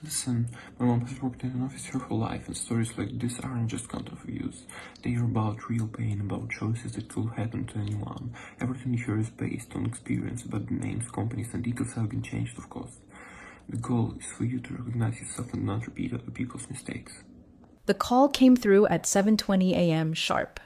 Listen, my mom has worked in an office her whole life, and stories like this aren't just content reviews. They are about real pain, about choices that could happen to anyone. Everything here is based on experience, but the names, companies, and details have been changed, of course. The goal is for you to recognize yourself and not repeat other people's mistakes. The call came through at 7:20 a.m. sharp.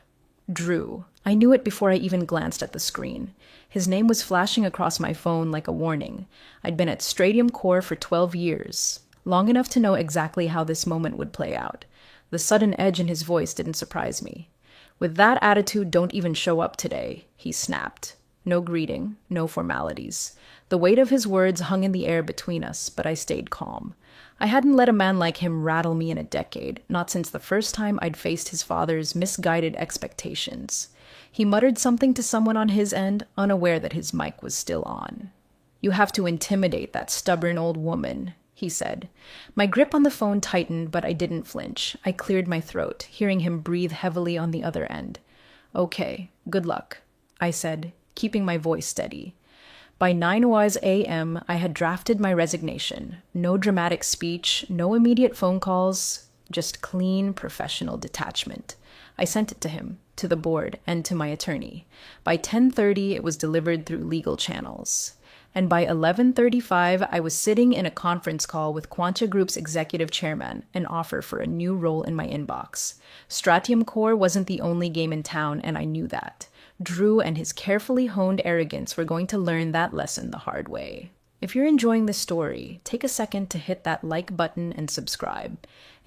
Drew. I knew it before I even glanced at the screen. His name was flashing across my phone like a warning. I'd been at Stadium Core for 12 years, long enough to know exactly how this moment would play out. The sudden edge in his voice didn't surprise me. With that attitude, don't even show up today, he snapped. No greeting, no formalities. The weight of his words hung in the air between us, but I stayed calm. I hadn't let a man like him rattle me in a decade, not since the first time I'd faced his father's misguided expectations. He muttered something to someone on his end, unaware that his mic was still on. "You have to intimidate that stubborn old woman," he said. My grip on the phone tightened, but I didn't flinch. I cleared my throat, hearing him breathe heavily on the other end. "Okay, good luck," I said, keeping my voice steady. By 9 a.m., I had drafted my resignation. No dramatic speech, no immediate phone calls, just clean, professional detachment. I sent it to him, to the board, and to my attorney. By 10:30, it was delivered through legal channels. And by 11:35, I was sitting in a conference call with Quanta Group's executive chairman, an offer for a new role in my inbox. Stratium Core wasn't the only game in town, and I knew that. Drew and his carefully honed arrogance were going to learn that lesson the hard way. If you're enjoying this story, take a second to hit that like button and subscribe.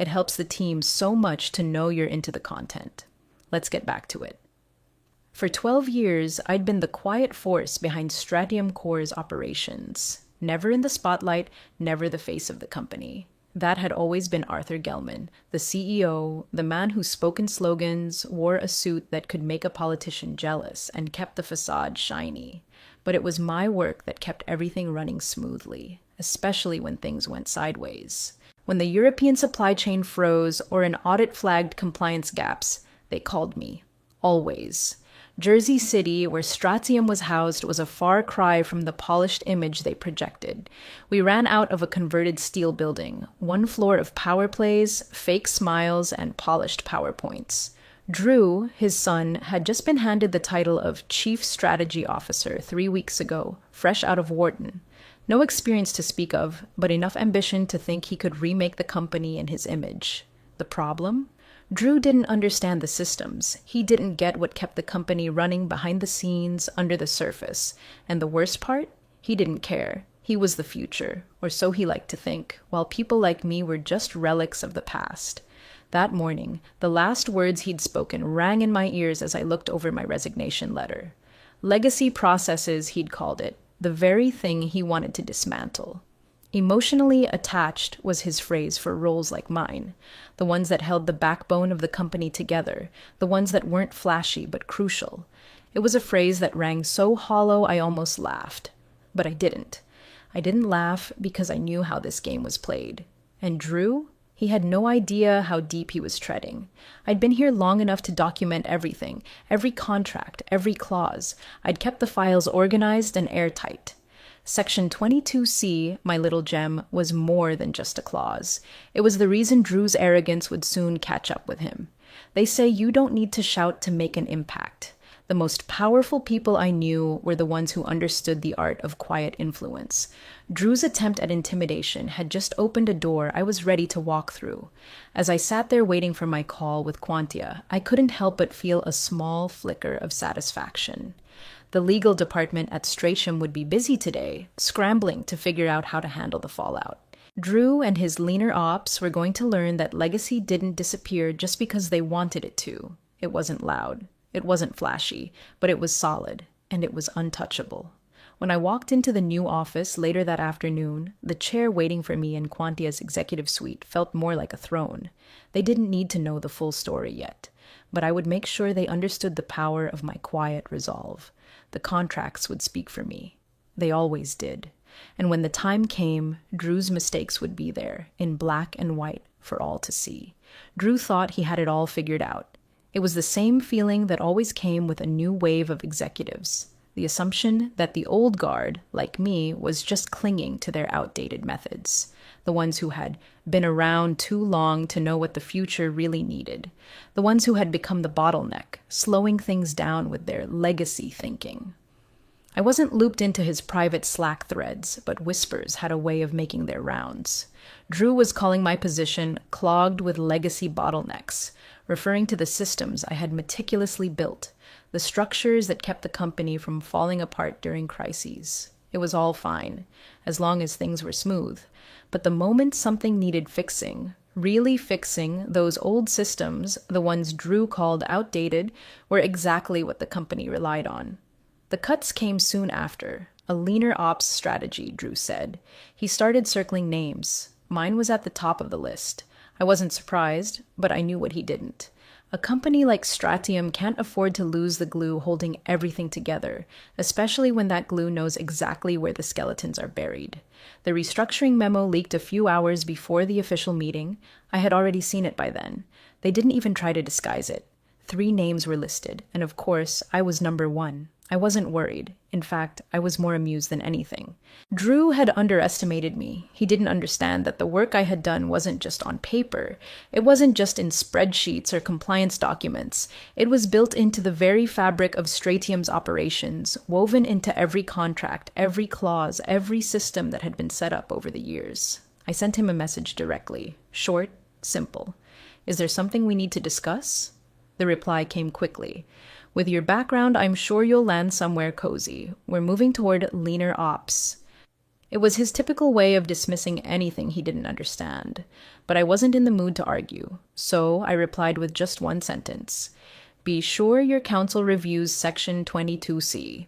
It helps the team so much to know you're into the content. Let's get back to it. For 12 years, I'd been the quiet force behind Stratium Core's operations. Never in the spotlight, never the face of the company. That had always been Arthur Gelman, the CEO, the man who spoke in slogans, wore a suit that could make a politician jealous, and kept the facade shiny. But it was my work that kept everything running smoothly, especially when things went sideways. When the European supply chain froze or an audit flagged compliance gaps, they called me. Always. Jersey City, where Stratium was housed, was a far cry from the polished image they projected. We ran out of a converted steel building, one floor of power plays, fake smiles, and polished PowerPoints. Drew, his son, had just been handed the title of Chief Strategy Officer 3 weeks ago, fresh out of Wharton. No experience to speak of, but enough ambition to think he could remake the company in his image. The problem? Drew didn't understand the systems. He didn't get what kept the company running behind the scenes, under the surface. And the worst part? He didn't care. He was the future, or so he liked to think, while people like me were just relics of the past. That morning, the last words he'd spoken rang in my ears as I looked over my resignation letter. Legacy processes, he'd called it, the very thing he wanted to dismantle. Emotionally attached was his phrase for roles like mine, the ones that held the backbone of the company together, the ones that weren't flashy but crucial. It was a phrase that rang so hollow I almost laughed. But I didn't. I didn't laugh because I knew how this game was played. And Drew? He had no idea how deep he was treading. I'd been here long enough to document everything, every contract, every clause. I'd kept the files organized and airtight. Section 22C, my little gem, was more than just a clause. It was the reason Drew's arrogance would soon catch up with him. They say you don't need to shout to make an impact. The most powerful people I knew were the ones who understood the art of quiet influence. Drew's attempt at intimidation had just opened a door I was ready to walk through. As I sat there waiting for my call with Quantia, I couldn't help but feel a small flicker of satisfaction. The legal department at Stratium would be busy today, scrambling to figure out how to handle the fallout. Drew and his leaner ops were going to learn that legacy didn't disappear just because they wanted it to. It wasn't loud. It wasn't flashy, but it was solid, and it was untouchable. When I walked into the new office later that afternoon, the chair waiting for me in Quantia's executive suite felt more like a throne. They didn't need to know the full story yet, but I would make sure they understood the power of my quiet resolve. The contracts would speak for me. They always did. And when the time came, Drew's mistakes would be there, in black and white, for all to see. Drew thought he had it all figured out. It was the same feeling that always came with a new wave of executives. the assumption that the old guard, like me, was just clinging to their outdated methods, the ones who had been around too long to know what the future really needed, the ones who had become the bottleneck, slowing things down with their legacy thinking. I wasn't looped into his private Slack threads, but whispers had a way of making their rounds. Drew was calling my position clogged with legacy bottlenecks, referring to the systems I had meticulously built, the structures that kept the company from falling apart during crises. It was all fine, as long as things were smooth. But the moment something needed fixing, really fixing, those old systems, the ones Drew called outdated, were exactly what the company relied on. The cuts came soon after. A leaner ops strategy, Drew said. He started circling names. Mine was at the top of the list. I wasn't surprised, but I knew what he didn't. A company like Stratium can't afford to lose the glue holding everything together, especially when that glue knows exactly where the skeletons are buried. The restructuring memo leaked a few hours before the official meeting. I had already seen it by then. They didn't even try to disguise it. 3 names were listed, and of course, I was number 1. I wasn't worried. In fact, I was more amused than anything. Drew had underestimated me. He didn't understand that the work I had done wasn't just on paper. It wasn't just in spreadsheets or compliance documents. It was built into the very fabric of Stratium's operations, woven into every contract, every clause, every system that had been set up over the years. I sent him a message directly. Short, simple. Is there something we need to discuss? The reply came quickly. With your background, I'm sure you'll land somewhere cozy. We're moving toward leaner ops. It was his typical way of dismissing anything he didn't understand. But I wasn't in the mood to argue, so I replied with just one sentence. Be sure your counsel reviews Section 22C.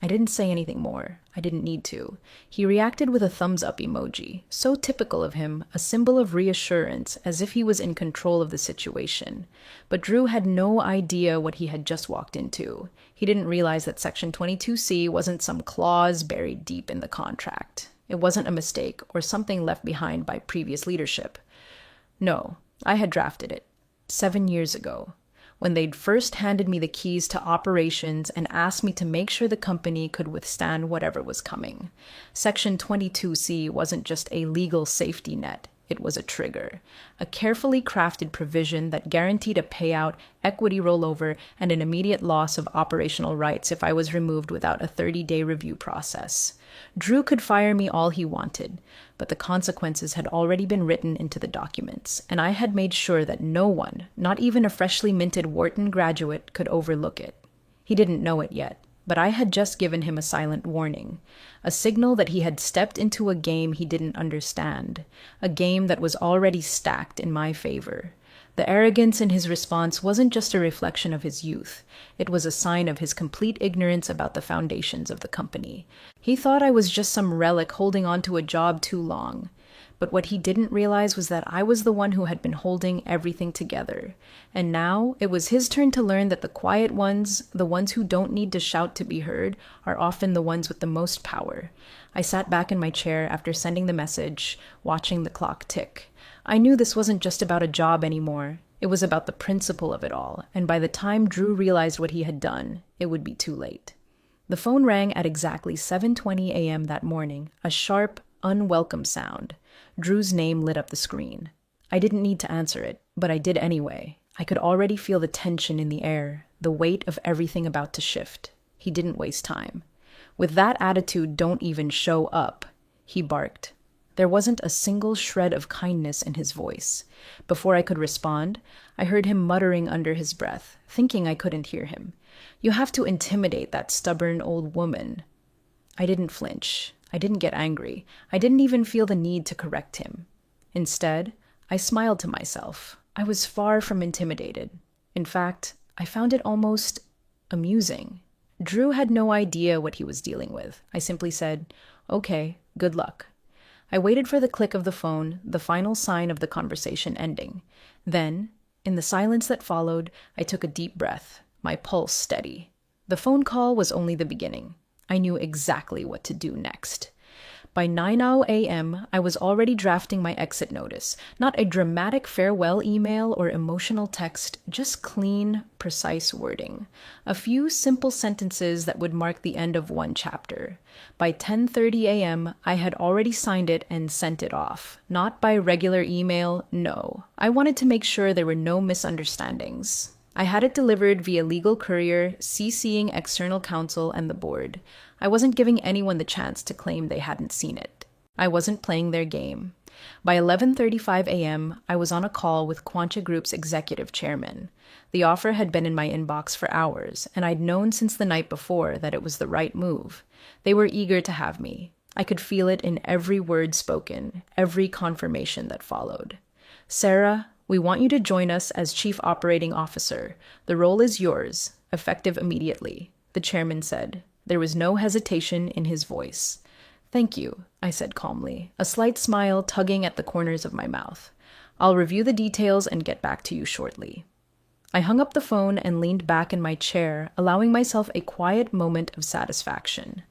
I didn't say anything more. I didn't need to. He reacted with a thumbs-up emoji, so typical of him, a symbol of reassurance, as if he was in control of the situation. But Drew had no idea what he had just walked into. He didn't realize that Section 22C wasn't some clause buried deep in the contract. It wasn't a mistake or something left behind by previous leadership. No, I had drafted it 7 years ago, when they'd first handed me the keys to operations and asked me to make sure the company could withstand whatever was coming. Section 22C wasn't just a legal safety net. It was a trigger, a carefully crafted provision that guaranteed a payout, equity rollover, and an immediate loss of operational rights if I was removed without a 30-day review process. Drew could fire me all he wanted, but the consequences had already been written into the documents, and I had made sure that no one, not even a freshly minted Wharton graduate, could overlook it. He didn't know it yet, but I had just given him a silent warning, a signal that he had stepped into a game he didn't understand, a game that was already stacked in my favor. The arrogance in his response wasn't just a reflection of his youth. It was a sign of his complete ignorance about the foundations of the company. He thought I was just some relic holding on to a job too long. But what he didn't realize was that I was the one who had been holding everything together. And now it was his turn to learn that the quiet ones, the ones who don't need to shout to be heard, are often the ones with the most power. I sat back in my chair after sending the message, watching the clock tick. I knew this wasn't just about a job anymore. It was about the principle of it all, and by the time Drew realized what he had done, it would be too late. The phone rang at exactly 7:20 a.m. that morning, a sharp, unwelcome sound. Drew's name lit up the screen. I didn't need to answer it, but I did anyway. I could already feel the tension in the air, the weight of everything about to shift. He didn't waste time. With that attitude, don't even show up, he barked. There wasn't a single shred of kindness in his voice. Before I could respond, I heard him muttering under his breath, thinking I couldn't hear him. You have to intimidate that stubborn old woman. I didn't flinch. I didn't get angry. I didn't even feel the need to correct him. Instead, I smiled to myself. I was far from intimidated. In fact, I found it almost amusing. Drew had no idea what he was dealing with. I simply said, "Okay, good luck." I waited for the click of the phone, the final sign of the conversation ending. Then, in the silence that followed, I took a deep breath, my pulse steady. The phone call was only the beginning. I knew exactly what to do next. By 9:00 a.m., I was already drafting my exit notice. Not a dramatic farewell email or emotional text, just clean, precise wording. A few simple sentences that would mark the end of one chapter. By 10:30 a.m., I had already signed it and sent it off. Not by regular email, no. I wanted to make sure there were no misunderstandings. I had it delivered via legal courier, CCing external counsel and the board. I wasn't giving anyone the chance to claim they hadn't seen it. I wasn't playing their game. By 11:35 a.m., I was on a call with Quantia Group's executive chairman. The offer had been in my inbox for hours, and I'd known since the night before that it was the right move. They were eager to have me. I could feel it in every word spoken, every confirmation that followed. "Sarah, we want you to join us as Chief Operating Officer. The role is yours, effective immediately," the chairman said. There was no hesitation in his voice. "Thank you," I said calmly, a slight smile tugging at the corners of my mouth. "I'll review the details and get back to you shortly." I hung up the phone and leaned back in my chair, allowing myself a quiet moment of satisfaction.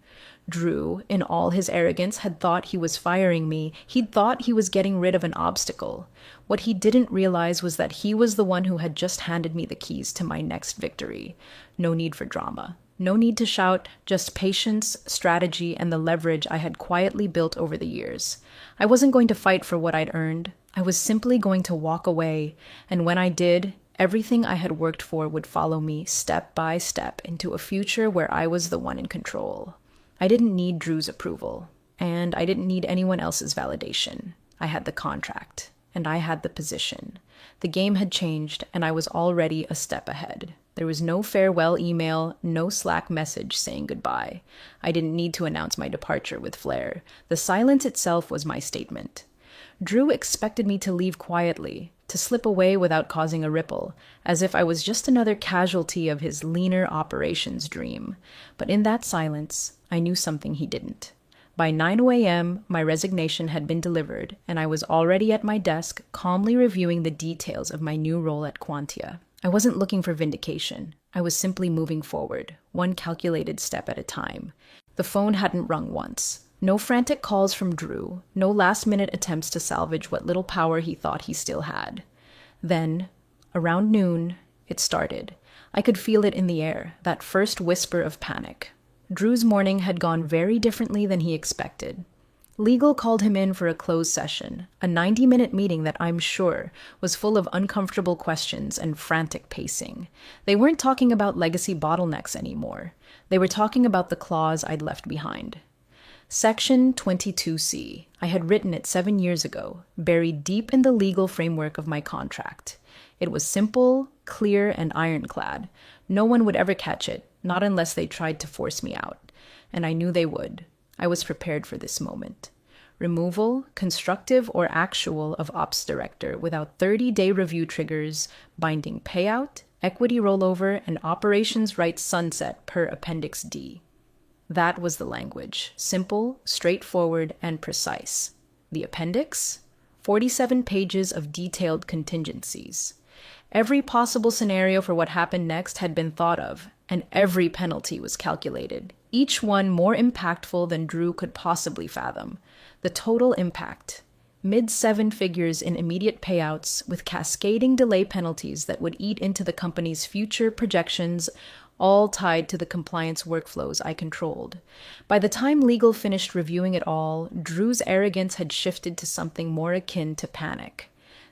Drew, in all his arrogance, had thought he was firing me. He'd thought he was getting rid of an obstacle. What he didn't realize was that he was the one who had just handed me the keys to my next victory. No need for drama. No need to shout, just patience, strategy, and the leverage I had quietly built over the years. I wasn't going to fight for what I'd earned. I was simply going to walk away, and when I did, everything I had worked for would follow me step by step into a future where I was the one in control. I didn't need Drew's approval, and I didn't need anyone else's validation. I had the contract, and I had the position. The game had changed, and I was already a step ahead. There was no farewell email, no Slack message saying goodbye. I didn't need to announce my departure with flair. The silence itself was my statement. Drew expected me to leave quietly, to slip away without causing a ripple, as if I was just another casualty of his leaner operations dream. But in that silence, I knew something he didn't. By 9 a.m., my resignation had been delivered, and I was already at my desk, calmly reviewing the details of my new role at Quantia. I wasn't looking for vindication. I was simply moving forward, one calculated step at a time. The phone hadn't rung once. No frantic calls from Drew, no last-minute attempts to salvage what little power he thought he still had. Then, around noon, it started. I could feel it in the air, that first whisper of panic. Drew's morning had gone very differently than he expected. Legal called him in for a closed session, a 90-minute meeting that I'm sure was full of uncomfortable questions and frantic pacing. They weren't talking about legacy bottlenecks anymore. They were talking about the clause I'd left behind. Section 22C. I had written it 7 years ago, buried deep in the legal framework of my contract. It was simple, clear, and ironclad. No one would ever catch it, not unless they tried to force me out. And I knew they would. I was prepared for this moment. Removal, constructive or actual, of ops director without 30-day review triggers, binding payout, equity rollover, and operations rights sunset per Appendix D. That was the language, simple, straightforward, and precise. The appendix? 47 pages of detailed contingencies. Every possible scenario for what happened next had been thought of, and every penalty was calculated, each one more impactful than Drew could possibly fathom. The total impact: mid-seven figures in immediate payouts with cascading delay penalties that would eat into the company's future projections, all tied to the compliance workflows I controlled. By the time legal finished reviewing it all, Drew's arrogance had shifted to something more akin to panic.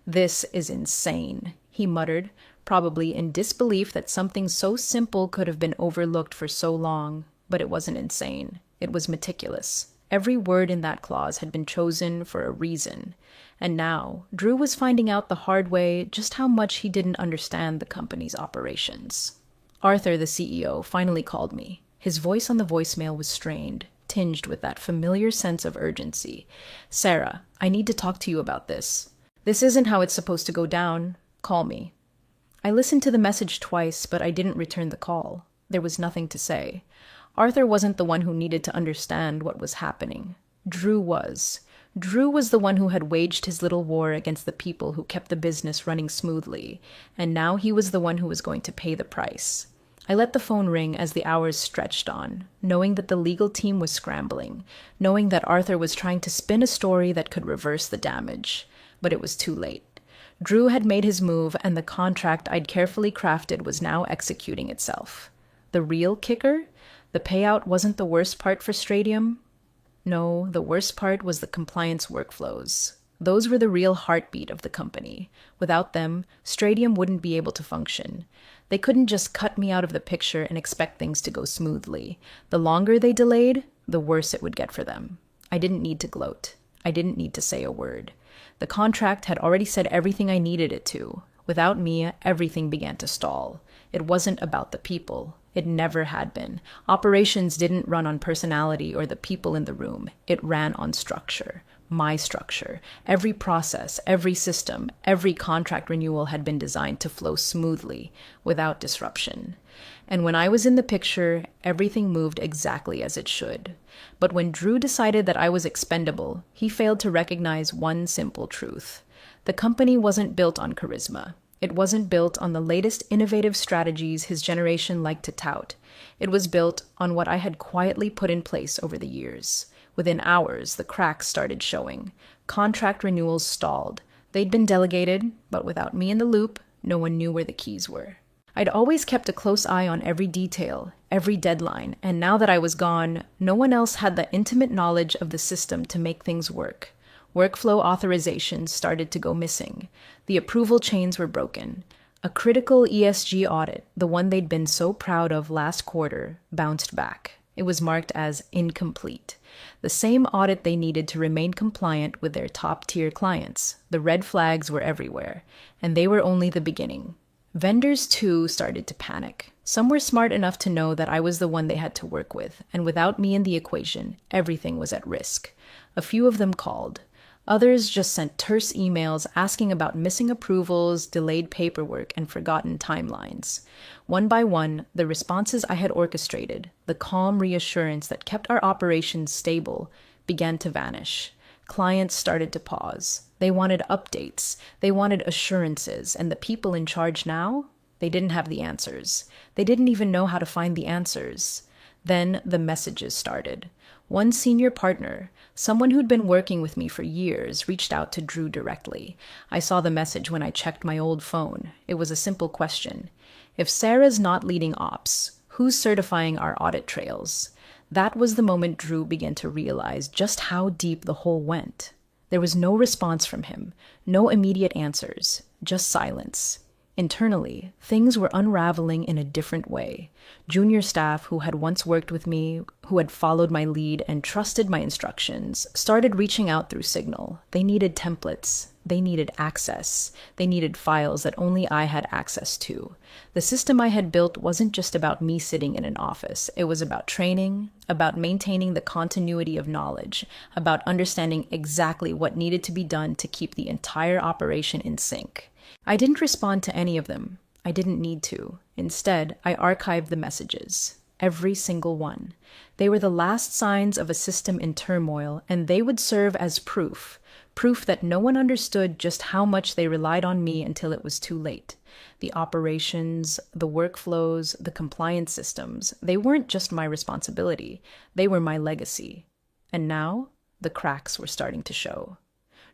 "This is insane," he muttered, probably in disbelief that something so simple could have been overlooked for so long. But it wasn't insane. It was meticulous. Every word in that clause had been chosen for a reason. And now, Drew was finding out the hard way just how much he didn't understand the company's operations. Arthur, the CEO, finally called me. His voice on the voicemail was strained, tinged with that familiar sense of urgency. "Sarah, I need to talk to you about this. This isn't how it's supposed to go down. Call me." I listened to the message twice, but I didn't return the call. There was nothing to say. Arthur wasn't the one who needed to understand what was happening. Drew was. Drew was the one who had waged his little war against the people who kept the business running smoothly, and now he was the one who was going to pay the price. I let the phone ring as the hours stretched on, knowing that the legal team was scrambling, knowing that Arthur was trying to spin a story that could reverse the damage. But it was too late. Drew had made his move, and the contract I'd carefully crafted was now executing itself. The real kicker? The payout wasn't the worst part for Stradium. No, the worst part was the compliance workflows. Those were the real heartbeat of the company. Without them, Stradium wouldn't be able to function. They couldn't just cut me out of the picture and expect things to go smoothly. The longer they delayed, the worse it would get for them. I didn't need to gloat. I didn't need to say a word. The contract had already said everything I needed it to. Without me, everything began to stall. It wasn't about the people. It never had been. Operations didn't run on personality or the people in the room. It ran on structure. My structure. Every process, every system, every contract renewal had been designed to flow smoothly, without disruption. And when I was in the picture, everything moved exactly as it should. But when Drew decided that I was expendable, he failed to recognize one simple truth. The company wasn't built on charisma. It wasn't built on the latest innovative strategies his generation liked to tout. It was built on what I had quietly put in place over the years. Within hours, the cracks started showing. Contract renewals stalled. They'd been delegated, but without me in the loop, no one knew where the keys were. I'd always kept a close eye on every detail, every deadline, and now that I was gone, no one else had the intimate knowledge of the system to make things work. Workflow authorizations started to go missing. The approval chains were broken. A critical ESG audit, the one they'd been so proud of last quarter, bounced back. It was marked as incomplete. The same audit they needed to remain compliant with their top-tier clients. The red flags were everywhere, and they were only the beginning. Vendors, too, started to panic. Some were smart enough to know that I was the one they had to work with, and without me in the equation, everything was at risk. A few of them called. Others just sent terse emails asking about missing approvals, delayed paperwork, and forgotten timelines. One by one, the responses I had orchestrated, the calm reassurance that kept our operations stable, began to vanish. Clients started to pause. They wanted updates. They wanted assurances. And the people in charge now? They didn't have the answers. They didn't even know how to find the answers. Then the messages started. One senior partner, someone who'd been working with me for years, reached out to Drew directly. I saw the message when I checked my old phone. It was a simple question. If Sarah's not leading ops, who's certifying our audit trails? That was the moment Drew began to realize just how deep the hole went. There was no response from him, no immediate answers, just silence. Internally, things were unraveling in a different way. Junior staff who had once worked with me, who had followed my lead and trusted my instructions, started reaching out through Signal. They needed templates. They needed access. They needed files that only I had access to. The system I had built wasn't just about me sitting in an office. It was about training, about maintaining the continuity of knowledge, about understanding exactly what needed to be done to keep the entire operation in sync. I didn't respond to any of them. I didn't need to. Instead, I archived the messages. Every single one. They were the last signs of a system in turmoil, and they would serve as proof that no one understood just how much they relied on me until it was too late. The operations, the workflows, the compliance systems, they weren't just my responsibility. They were my legacy. And now, the cracks were starting to show.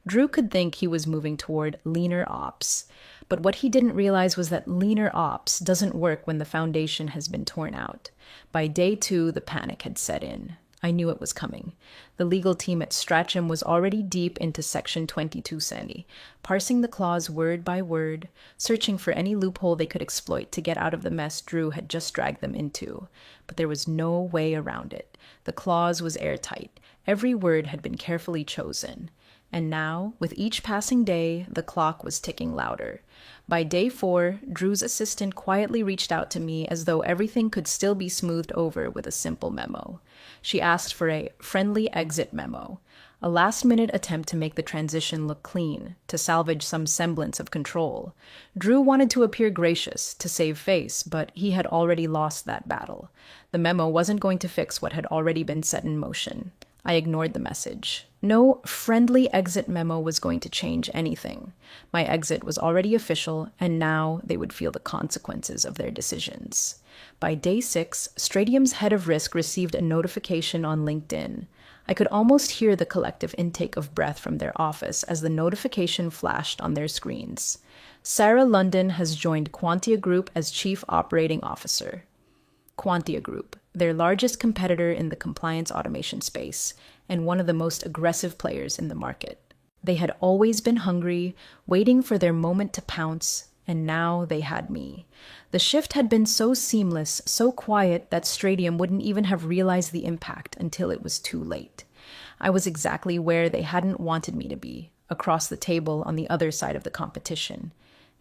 Drew could think he was moving toward leaner ops, but what he didn't realize was that leaner ops doesn't work when the foundation has been torn out. By day 2, the panic had set in. I knew it was coming. The legal team at Strachem was already deep into Section 2270, parsing the clause word by word, searching for any loophole they could exploit to get out of the mess Drew had just dragged them into. But there was no way around it. The clause was airtight. Every word had been carefully chosen. And now, with each passing day, the clock was ticking louder. By day 4, Drew's assistant quietly reached out to me as though everything could still be smoothed over with a simple memo. She asked for a friendly exit memo, a last-minute attempt to make the transition look clean, to salvage some semblance of control. Drew wanted to appear gracious, to save face, but he had already lost that battle. The memo wasn't going to fix what had already been set in motion. I ignored the message. No friendly exit memo was going to change anything. My exit was already official, and now they would feel the consequences of their decisions. By day 6, Stradium's head of risk received a notification on LinkedIn. I could almost hear the collective intake of breath from their office as the notification flashed on their screens. Sarah London has joined Quantia Group as Chief Operating Officer. Quantia Group, their largest competitor in the compliance automation space, and one of the most aggressive players in the market. They had always been hungry, waiting for their moment to pounce, and now they had me. The shift had been so seamless, so quiet, that Stradium wouldn't even have realized the impact until it was too late. I was exactly where they hadn't wanted me to be, across the table on the other side of the competition.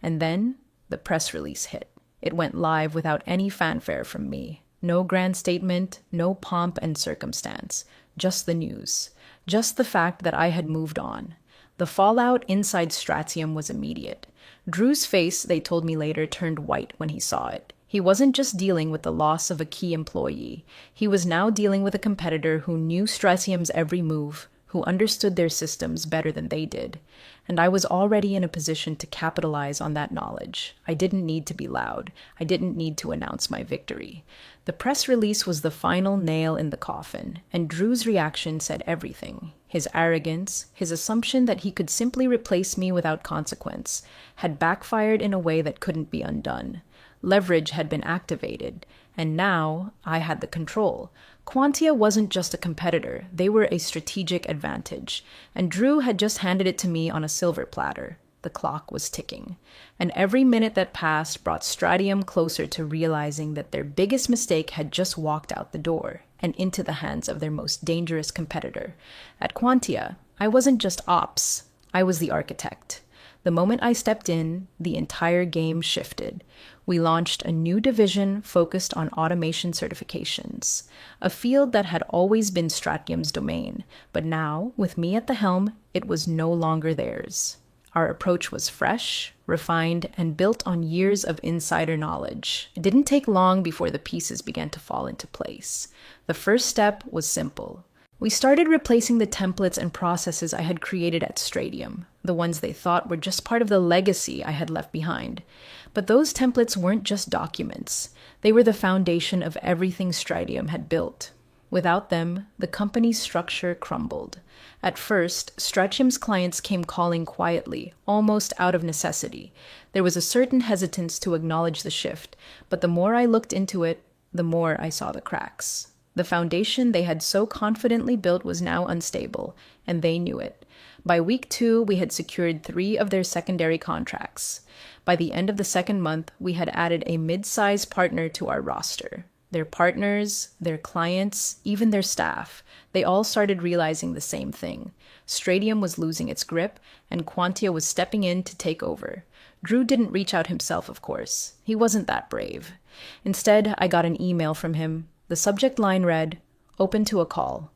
And then the press release hit. It went live without any fanfare from me. No grand statement, no pomp and circumstance. Just the news. Just the fact that I had moved on. The fallout inside Stratium was immediate. Drew's face, they told me later, turned white when he saw it. He wasn't just dealing with the loss of a key employee. He was now dealing with a competitor who knew Stratium's every move, who understood their systems better than they did. And I was already in a position to capitalize on that knowledge. I didn't need to be loud. I didn't need to announce my victory. The press release was the final nail in the coffin, and Drew's reaction said everything. His arrogance, his assumption that he could simply replace me without consequence, had backfired in a way that couldn't be undone. Leverage had been activated, and now I had the control. Quantia wasn't just a competitor, they were a strategic advantage, and Drew had just handed it to me on a silver platter. The clock was ticking, and every minute that passed brought Stradium closer to realizing that their biggest mistake had just walked out the door and into the hands of their most dangerous competitor. At Quantia, I wasn't just ops, I was the architect. The moment I stepped in, the entire game shifted. We launched a new division focused on automation certifications, a field that had always been Stratium's domain, but now, with me at the helm, it was no longer theirs. Our approach was fresh, refined, and built on years of insider knowledge. It didn't take long before the pieces began to fall into place. The first step was simple. We started replacing the templates and processes I had created at Stradium, the ones they thought were just part of the legacy I had left behind. But those templates weren't just documents. They were the foundation of everything Stradium had built. Without them, the company's structure crumbled. At first, Stratium's clients came calling quietly, almost out of necessity. There was a certain hesitance to acknowledge the shift, but the more I looked into it, the more I saw the cracks. The foundation they had so confidently built was now unstable, and they knew it. By week 2, we had secured 3 of their secondary contracts. By the end of the second month, we had added a mid-size partner to our roster. Their partners, their clients, even their staff, they all started realizing the same thing. Stradium was losing its grip, and Quantia was stepping in to take over. Drew didn't reach out himself, of course. He wasn't that brave. Instead, I got an email from him. The subject line read, "Open to a call."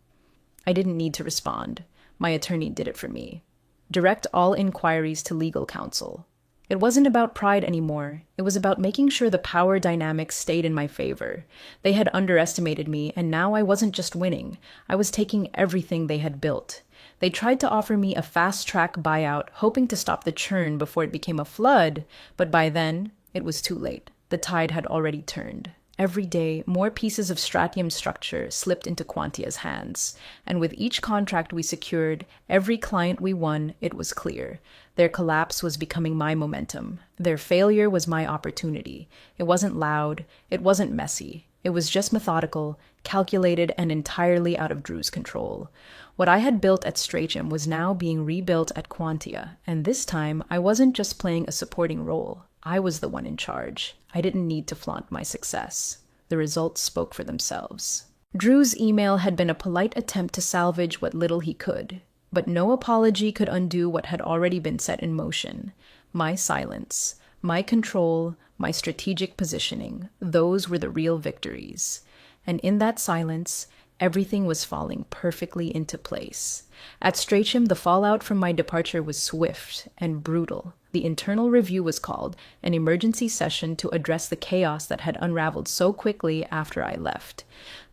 I didn't need to respond. My attorney did it for me. Direct all inquiries to legal counsel. It wasn't about pride anymore. It was about making sure the power dynamics stayed in my favor. They had underestimated me, and now I wasn't just winning. I was taking everything they had built. They tried to offer me a fast-track buyout, hoping to stop the churn before it became a flood, but by then, it was too late. The tide had already turned. Every day, more pieces of Stratium structure slipped into Quantia's hands, and with each contract we secured, every client we won, it was clear. Their collapse was becoming my momentum. Their failure was my opportunity. It wasn't loud. It wasn't messy. It was just methodical, calculated, and entirely out of Drew's control. What I had built at Stratium was now being rebuilt at Quantia, and this time I wasn't just playing a supporting role. I was the one in charge. I didn't need to flaunt my success. The results spoke for themselves. Drew's email had been a polite attempt to salvage what little he could, but no apology could undo what had already been set in motion. My silence, my control, my strategic positioning, those were the real victories. And in that silence, everything was falling perfectly into place. At Stratium, the fallout from my departure was swift and brutal. The internal review was called, an emergency session to address the chaos that had unraveled so quickly after I left.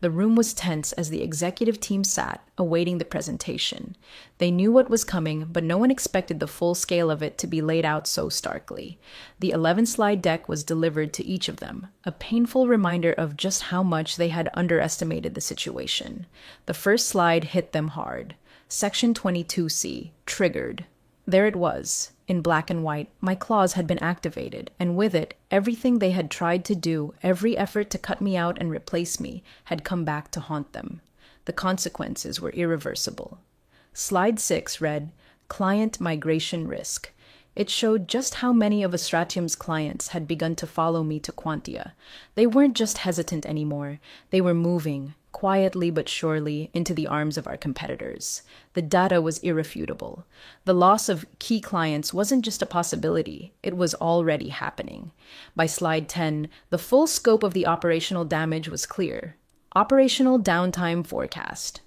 The room was tense as the executive team sat, awaiting the presentation. They knew what was coming, but no one expected the full scale of it to be laid out so starkly. The 11-slide deck was delivered to each of them, a painful reminder of just how much they had underestimated the situation. The first slide hit them hard. Section 22C, triggered. There it was. In black and white, my claws had been activated, and with it, everything they had tried to do, every effort to cut me out and replace me, had come back to haunt them. The consequences were irreversible. Slide 6 read, Client Migration Risk. It showed just how many of Astratium's clients had begun to follow me to Quantia. They weren't just hesitant anymore. They were moving, quietly but surely, into the arms of our competitors. The data was irrefutable. The loss of key clients wasn't just a possibility, it was already happening. By slide 10, the full scope of the operational damage was clear. Operational downtime forecast.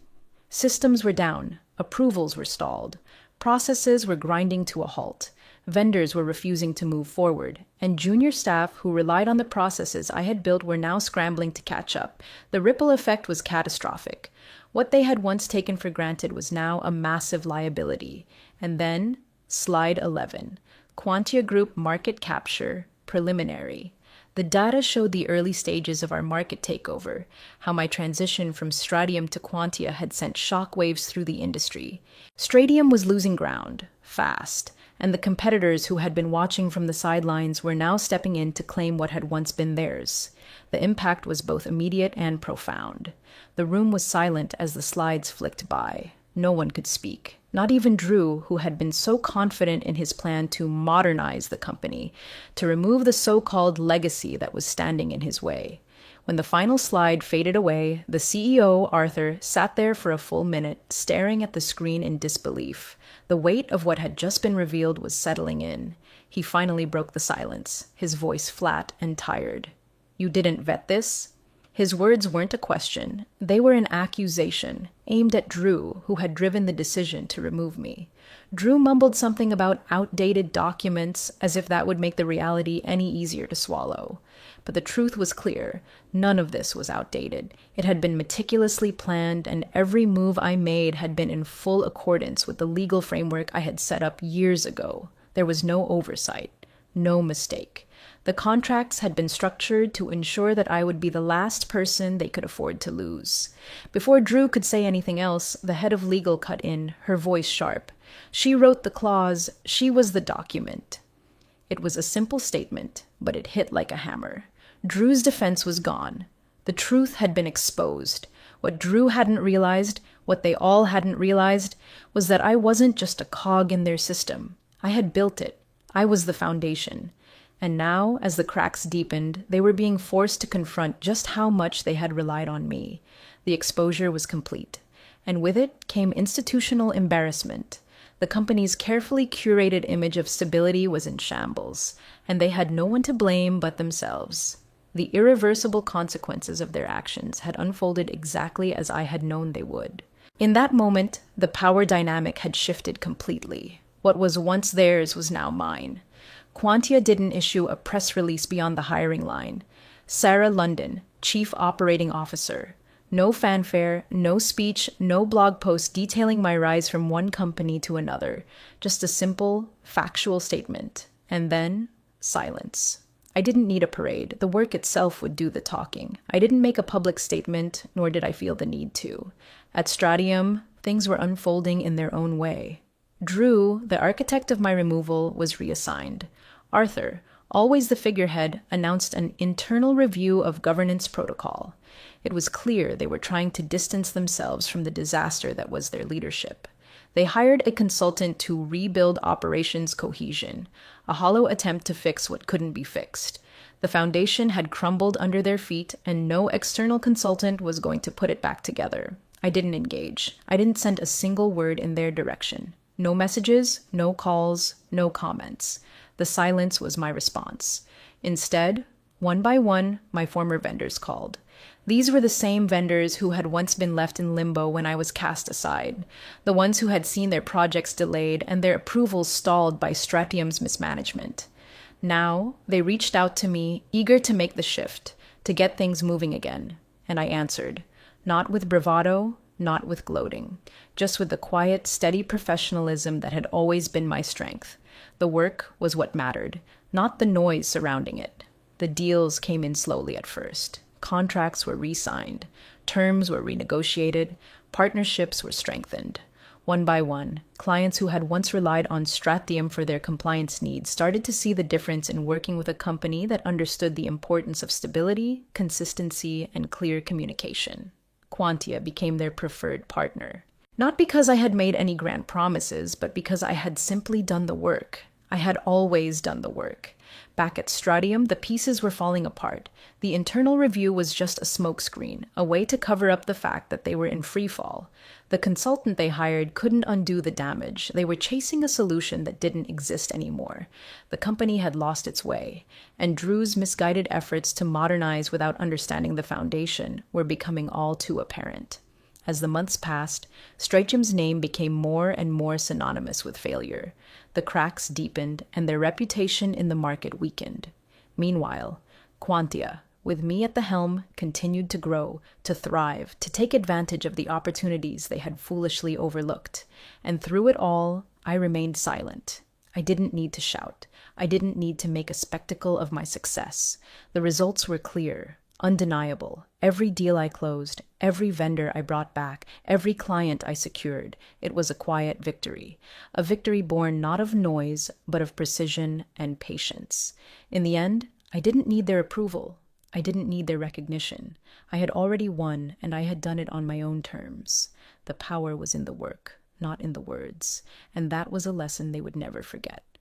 Systems were down, approvals were stalled, processes were grinding to a halt. Vendors were refusing to move forward, and junior staff who relied on the processes I had built were now scrambling to catch up. The ripple effect was catastrophic. What they had once taken for granted was now a massive liability. And then, slide 11, Quantia Group market capture, preliminary. The data showed the early stages of our market takeover, how my transition from Stradium to Quantia had sent shockwaves through the industry. Stradium was losing ground, fast, and the competitors who had been watching from the sidelines were now stepping in to claim what had once been theirs. The impact was both immediate and profound. The room was silent as the slides flicked by. No one could speak, not even Drew, who had been so confident in his plan to modernize the company, to remove the so-called legacy that was standing in his way. When the final slide faded away, the CEO, Arthur, sat there for a full minute, staring at the screen in disbelief. The weight of what had just been revealed was settling in. He finally broke the silence, his voice flat and tired. "You didn't vet this?" His words weren't a question. They were an accusation, aimed at Drew, who had driven the decision to remove me. Drew mumbled something about outdated documents, as if that would make the reality any easier to swallow. But the truth was clear. None of this was outdated. It had been meticulously planned, and every move I made had been in full accordance with the legal framework I had set up years ago. There was no oversight, no mistake. The contracts had been structured to ensure that I would be the last person they could afford to lose. Before Drew could say anything else, the head of legal cut in, her voice sharp. She wrote the clause. She was the document. It was a simple statement, but it hit like a hammer. Drew's defense was gone. The truth had been exposed. What Drew hadn't realized, what they all hadn't realized, was that I wasn't just a cog in their system. I had built it. I was the foundation. And now, as the cracks deepened, they were being forced to confront just how much they had relied on me. The exposure was complete. And with it came institutional embarrassment. The company's carefully curated image of stability was in shambles, and they had no one to blame but themselves. The irreversible consequences of their actions had unfolded exactly as I had known they would. In that moment, the power dynamic had shifted completely. What was once theirs was now mine. Quantia didn't issue a press release beyond the hiring line. Sarah London, Chief Operating Officer. No fanfare, no speech, no blog post detailing my rise from one company to another. Just a simple, factual statement. And then, silence. I didn't need a parade. The work itself would do the talking. I didn't make a public statement, nor did I feel the need to. At Stradium, things were unfolding in their own way. Drew, the architect of my removal, was reassigned. Arthur, always the figurehead, announced an internal review of governance protocol. It was clear they were trying to distance themselves from the disaster that was their leadership. They hired a consultant to rebuild operations cohesion, a hollow attempt to fix what couldn't be fixed. The foundation had crumbled under their feet, and no external consultant was going to put it back together. I didn't engage. I didn't send a single word in their direction. No messages, no calls, no comments. The silence was my response. Instead, one by one, my former vendors called. These were the same vendors who had once been left in limbo when I was cast aside, the ones who had seen their projects delayed and their approvals stalled by Stratium's mismanagement. Now, they reached out to me, eager to make the shift, to get things moving again, and I answered, not with bravado, not with gloating, just with the quiet, steady professionalism that had always been my strength. The work was what mattered, not the noise surrounding it. The deals came in slowly at first. Contracts were re-signed, terms were renegotiated, partnerships were strengthened. One by one, clients who had once relied on Stratium for their compliance needs started to see the difference in working with a company that understood the importance of stability, consistency, and clear communication. Quantia became their preferred partner. Not because I had made any grand promises, but because I had simply done the work. I had always done the work. Back at Stratium, the pieces were falling apart. The internal review was just a smokescreen, a way to cover up the fact that they were in free fall. The consultant they hired couldn't undo the damage. They were chasing a solution that didn't exist anymore. The company had lost its way, and Drew's misguided efforts to modernize without understanding the foundation were becoming all too apparent. As the months passed, Stratium's name became more and more synonymous with failure. The cracks deepened, and their reputation in the market weakened. Meanwhile, Quantia, with me at the helm, continued to grow, to thrive, to take advantage of the opportunities they had foolishly overlooked. And through it all, I remained silent. I didn't need to shout. I didn't need to make a spectacle of my success. The results were clear, undeniable. Every deal I closed, every vendor I brought back, every client I secured, it was a quiet victory. A victory born not of noise, but of precision and patience. In the end, I didn't need their approval. I didn't need their recognition. I had already won, and I had done it on my own terms. The power was in the work, not in the words, and that was a lesson they would never forget.